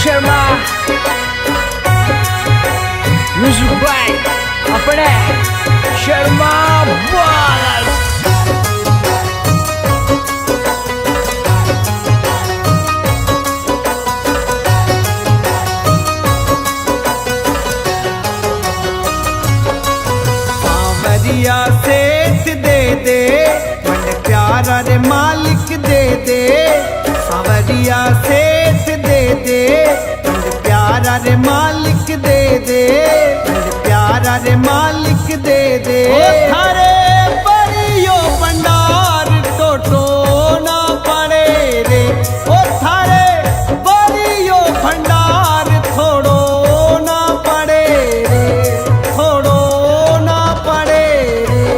Sharma music by अपने Sharma boss. सावरिया सेठ दे दे मन प्यारा रे मालिक दे दे। सावरिया सेठ दे दे मन प्यारा रे मालिक दे दे। प्यारा रे मालिक दे दे। थारे परियो भंडार टोटो ना पड़े रे। ओ थारे परियो भंडार थोड़ो ना पड़े रे। थोड़ो ना पड़े रे।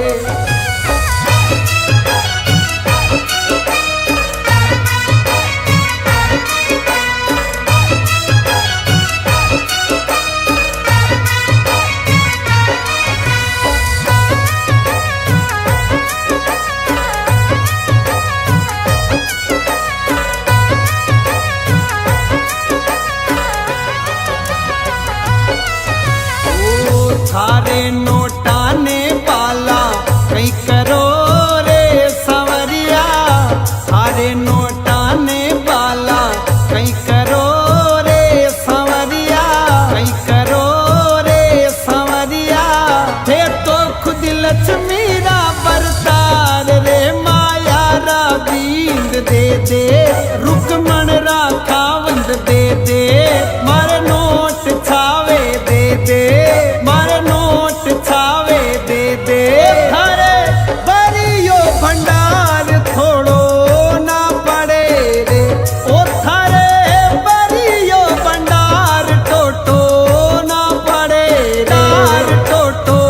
थारे नोटा ने पाला कई करो रे संवरिया। थारे नोटा ने पाला कई करो रे संवरिया। कई करो रे संवरिया। थे तो खुद लक्ष्मी रा बरतार रे माया रा बींद दे दे। रुकमण रा खावंद दे दे। मारे नोट छावे दे दे। मारे नोट छावे दे दे। थारे बरियो भंडार थोड़ो ना पड़े रे। ओ थारे बरियो भंडार टोटो ना पड़े रे। टोटो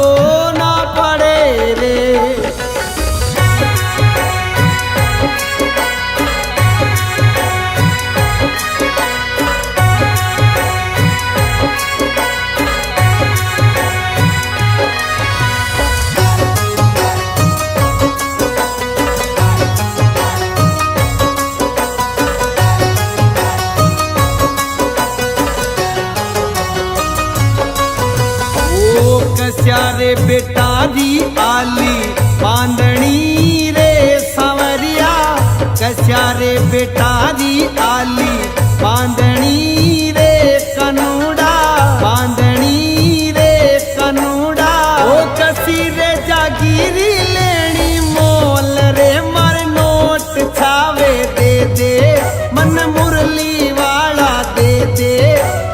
ना पड़े रे। कस्यारे बेटा दी आली बांधनी रे संवरिया। कस्यारे बेटा दी आली बांधनी रे कनूड़ा। बांधनी रे कनूड़ा। ओ कसी रे जागीरी लेनी मोल रे। मर नोट छावे दे दे। मन मुरली वाला दे दे।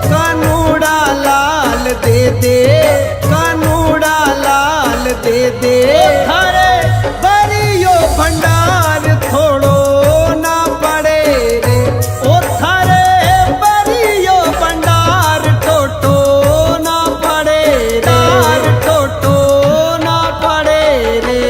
कनूड़ा लाल दे दे। कनूड़ा लाल दे दे। थारे बरियो भंडार थोड़ो ना पड़े रे। ओ थारे बरियो भंडार टोटो ना पड़े रे। टोटो ना पड़े रे।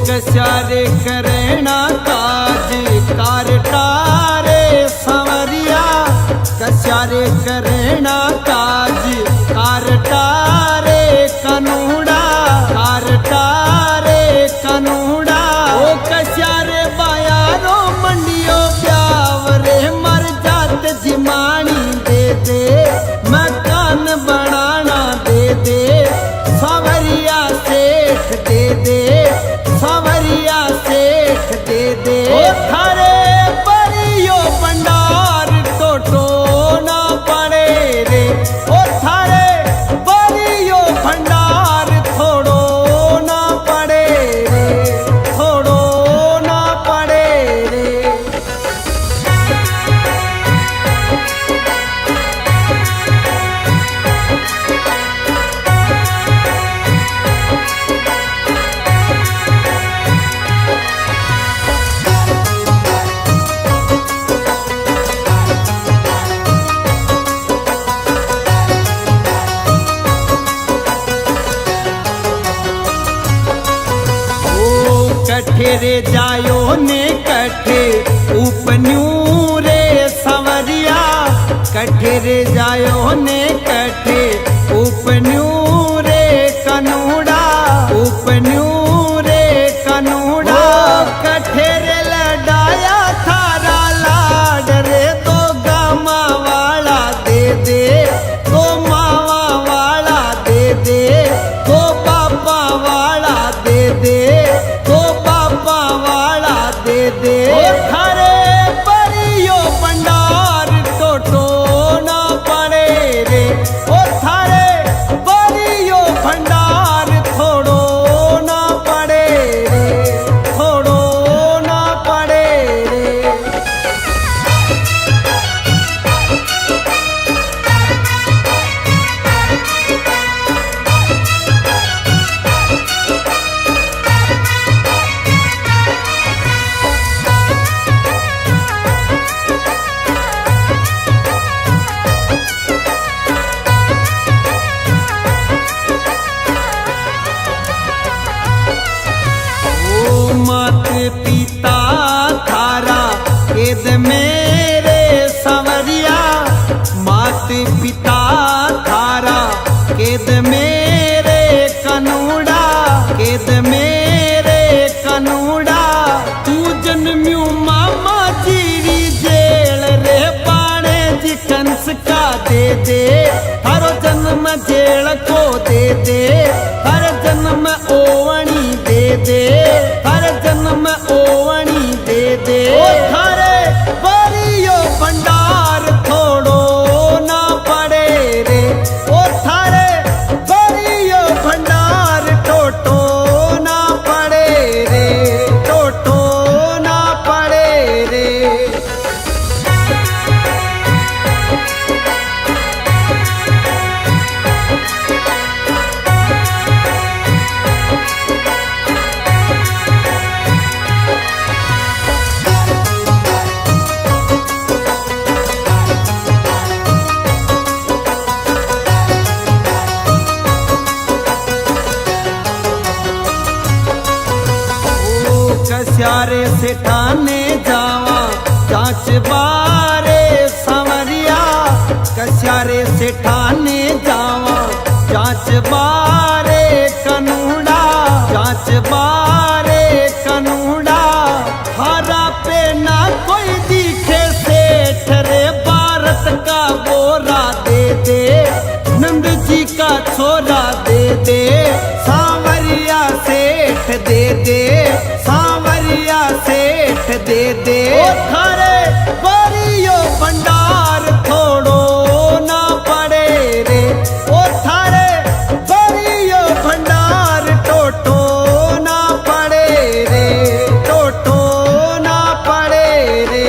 कस्यारे करना काज कारटारे संवरिया। कस्यारे करना काज कारटारे कनूड़ा। कारटारे कनूड़ा। ओ कस्यारे बायारो मंडियो ब्यावरे। मर जात जिमानी दे दे। मकान बनाना दे दे। संवरिया सेठ दे दे। संवरिया सेठ दे दे। ओ थारे बरियो भंडार टोटो ना पड़े रे। ओ थारे बरियो भंडार थोड़ो ना पड़े रे। थोड़ो ना पड़े रे। कठे रे जायो ने कठे उपन्यू रे संवरिया कठे रे जायो ने कठे उपन्यू रे कनूड़ा उपन्यू रे कनूड़ा कठे रे लडाया थारा लाड रे तो गामा वाला दे दे तो मावा वाला दे दे तो पापा वाला दे दे तो पापा वाला दे दे थारे परियो भंडार टोटो ना पड़े रे ओ थारे परियो भंडार थोड़ो ना पड़े रे थोड़ो ना पड़े रे ओ मात पिता थारा केद मेरे संवरिया मात पिता थारा केद मेरे कनूड़ा केद मेरे कनूड़ा तू जन्म्यू मामा जीरी जेल रे पाने जी कंस का दे दे हर जन्म जेल को दे दे हर जन्म ओवणी दे दे हर जन्म ओवणी दे दे थारे परियो भंडार थोड़ो ना पड़े रे ओ थारे परियो भंडार टोटो ना पड़े रे टोटो ना पड़े रे कस्यारे से ठाने जावा जांच बारे संवरिया कस्यारे से ठाने जावा जांच बारे कनूड़ा जांच बारे कनूड़ा हरा पे ना कोई दिखे सेठ रे भारत का बोरा दे दे नंद जी का छोरा दे दे सांवरिया सेठ दे दे सांवरिया सेठ दे दे थारे परियो भंडार थोड़ो ना पड़े रे ओ थारे परियो भंडार टोटो ना पड़े रे टोटो ना पड़े रे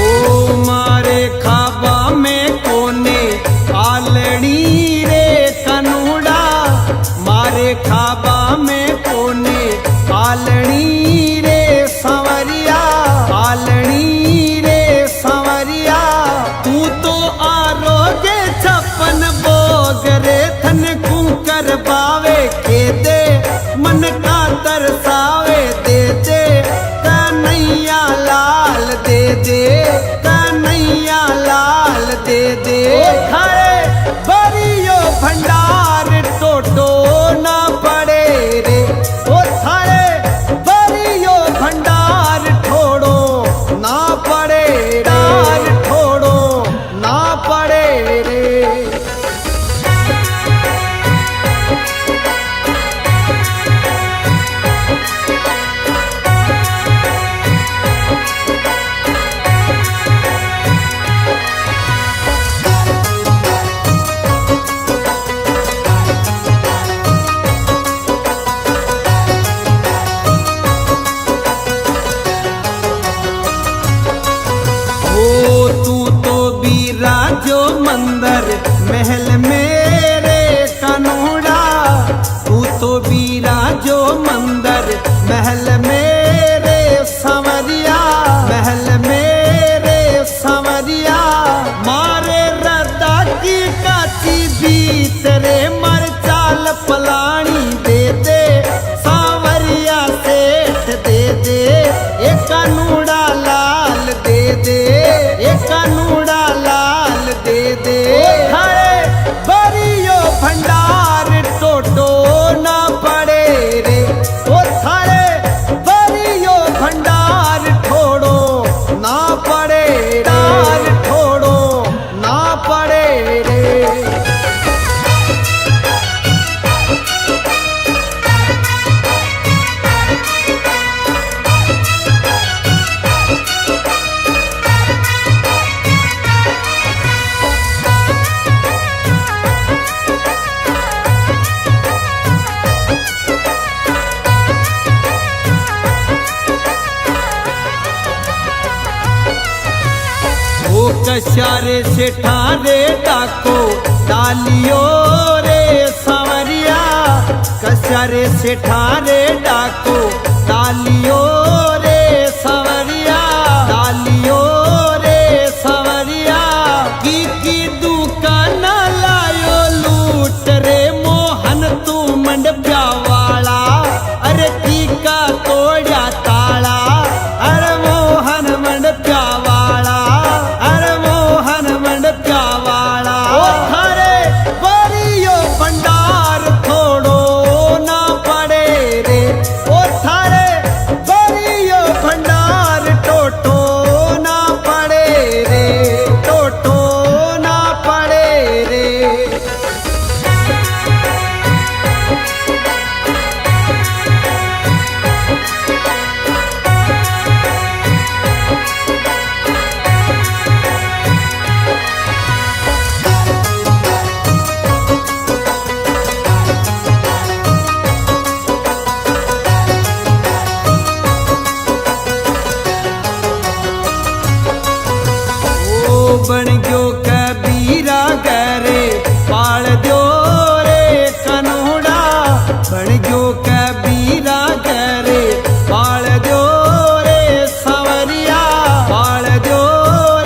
ओ मारे खाबा में कोने आलड़ी रे कनूड़ा मारे खाबा में कोने आलड़ी रे संवरिया आलड़ी रे संवरिया तू तो आरोगे छप्पन बोग रे थन कुकर बावे के दे मन का तरसावे दे दे कन्हैया लाल दे दे कन्हैया लाल दे दे थारे बरियो भंडार टोटो ना पड़े रे ओ थारे बरियो भंडार ठोड़ो ना पड़े डार ठोड़ो ना पड़े रे जो मंदिर महल मेरे कनूड़ा तू तो बीरा जो मंदिर महल मेरे संवरिया महल मेरे संवरिया मारे रदा की काची भीतरे मर चाल पलानी दे दे सांवरिया सेठ दे दे एक कनूड़ा लाल दे दे एक कनूड़ा लाल दे दे हरे बरियो भंडार टोटो ना पड़े रे ओ थारे बरियो भंडार ठोड़ो ना पड़े डार ठोड़ो ना पड़े रे। ओ कशारे से ठारे डाको डालियो रे सांवरिया कशारे से ठारे डाको डालियो रे सांवरिया डालियो रे सांवरिया की दुकान लायो लूट रे मोहन तू मंडप्या वाला अरे की का तोड़ा ताला अरे मोहन मंडप्या वाला अरे मोहन मंडप्या वाला ओ थारे बरियो भंडार थोड़ो ना पड़े रे ओ थारे बरियो भंडार टोटो ना पड़े रे टोटो ना पड़े रे। ओ बन गयो कबीरा गरे पाल दो रे कनूड़ा बन गयो कबीरा गरे पाल दो रे सांवरिया पाल दो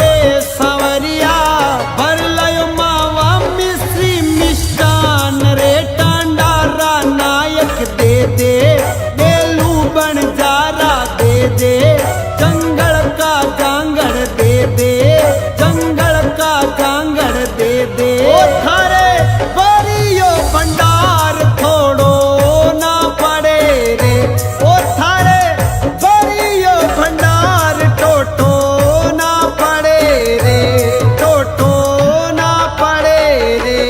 रे सांवरिया भर लयो मावा मिश्री मिष्टान रे टांडारा नायक दे दे बेलू बन जारा दे दे जंगल का जांगड़ दे दे जंगल का जांगड़ दे दे ओ थारे बरियो भंडार थोड़ो ना पड़े रे ओ थारे बरियो भंडार टोटो ना पड़े रे टोटो ना पड़े रे।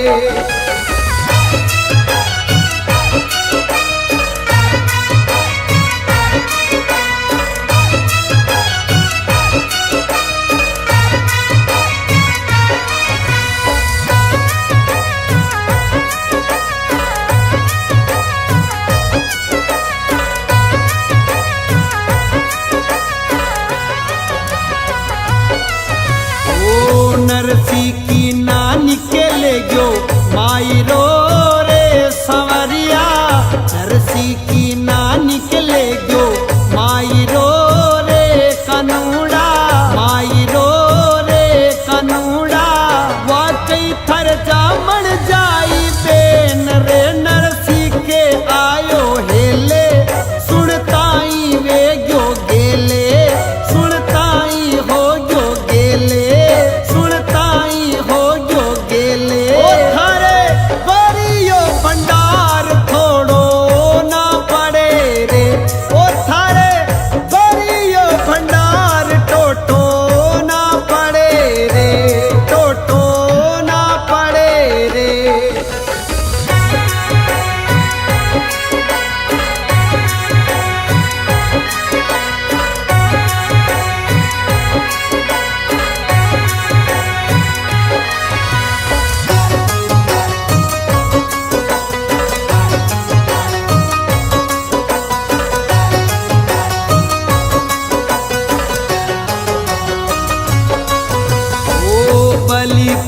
ओ नरसी की नानी के ले गयो माई रो रे सांवरिया नरसी की नानी के ले गयो माई रो रे कनूड़ा माई रो रे कनूड़ा वाकई थर जामण जाई बेन रे नरसी के आयो हेले सुनताई वे गयो गेले सुनताई हो गयो गेले सुनताई हो गयो गेले ओ थारे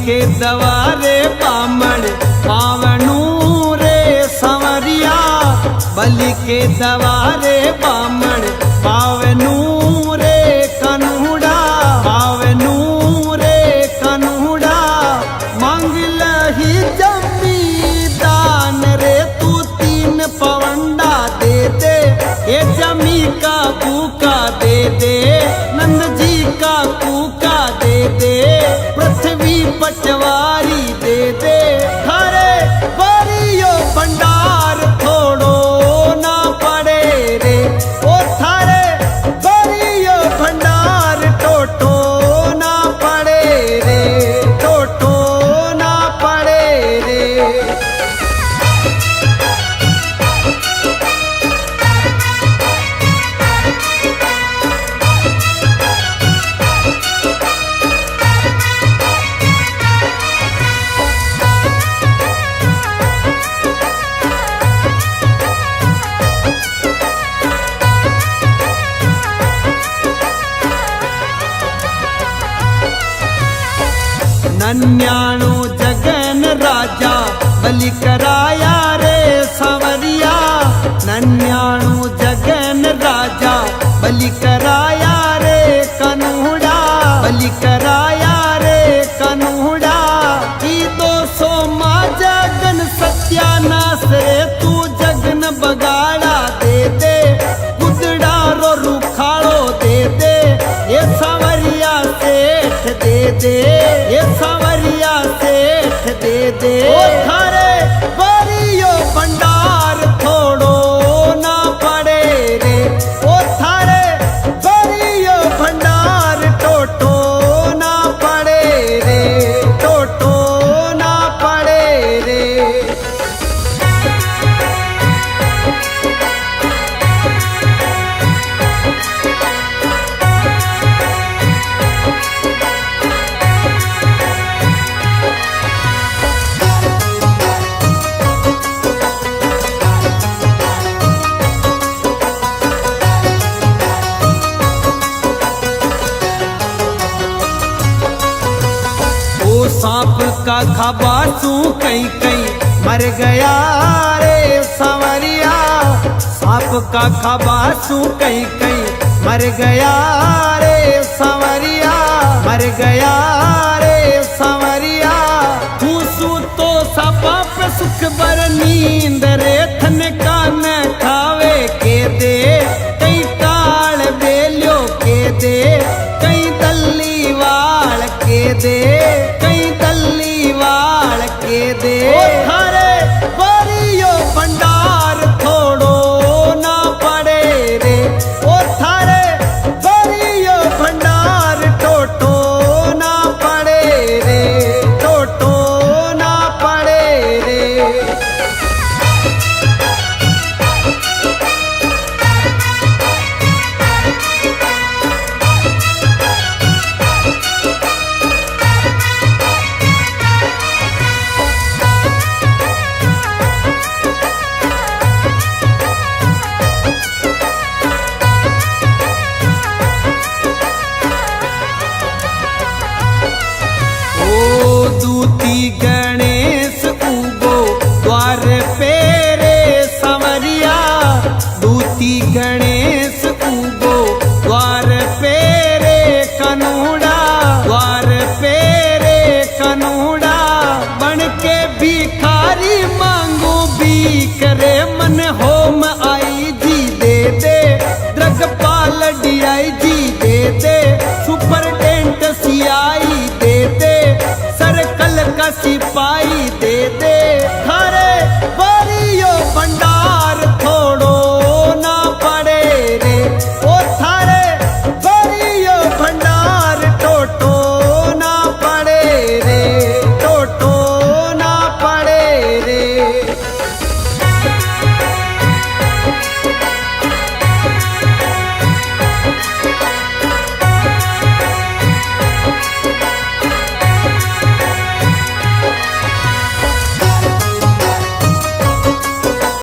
के दवारे बामण पावनू रे संवरिया बलि के दवारे बामण पावनू रे कन्हुड़ा पावनू रे कन्हुड़ा मांग लही जमीदान रे तू 3 पवंडा दे दे ये जमी का कूका दे दे नंद जी का कूका दे दे पृथ्वी पटवारी दे दे थारे बरियो भंडार थोड़ो ना पड़े रे ओ थारे बरियो भंडार टोटो ना पड़े रे टोटो ना पड़े रे। नन्याणु जगन राजा बलि कराया रे संवरिया नन्याणु जगन राजा बलि कराया रे कन्हुड़ा बलि कराया रे कन्हुड़ा की 200 माँ जगन सत्यानाश रे तू जगन बगाड़ा दे दे गुदड़ा रो रुखाड़ो दे दे ये संवरिया सेठ दे दे ये संवरिया सेठ दे दे ओ थारे बरियो भंडार थोड़ो ना पड़े रे ओ थारे बरियो भंडार टोटो ना पड़े रे टोटो ना पड़े रे। सांप का खबासू कहीं कहीं मर गया रे संवरिया सांप का खबासू कहीं कहीं मर गया रे संवरिया मर गया रे संवरिया फूसू तो सपा पे सुख बर नींद रे थन का न खावे के दे